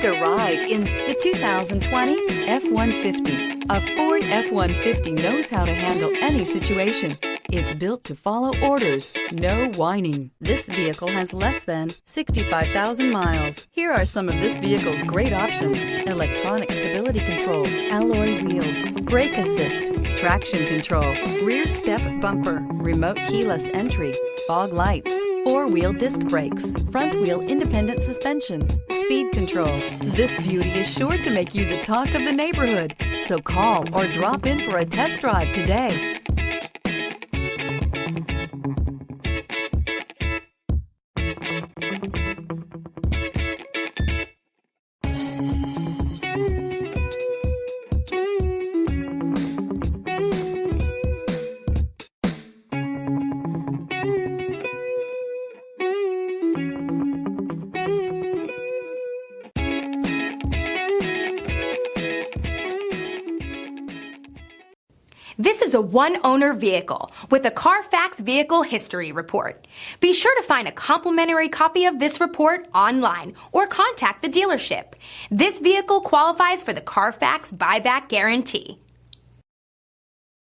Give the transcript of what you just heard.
Take a ride in the 2020 F-150. A Ford F-150 knows how to handle any situation. It's built to follow orders, no whining. This vehicle has less than 65,000 miles. Here are some of this vehicle's great options: electronic stability control, alloy wheels, brake assist, traction control, rear step bumper, remote keyless entry, fog lights, four-wheel disc brakes, front-wheel independent suspension, speed control. This beauty is sure to make you the talk of the neighborhood. So call or drop in for a test drive today. This is a one-owner vehicle with a Carfax Vehicle History Report. Be sure to find a complimentary copy of this report online or contact the dealership. This vehicle qualifies for the Carfax Buyback Guarantee.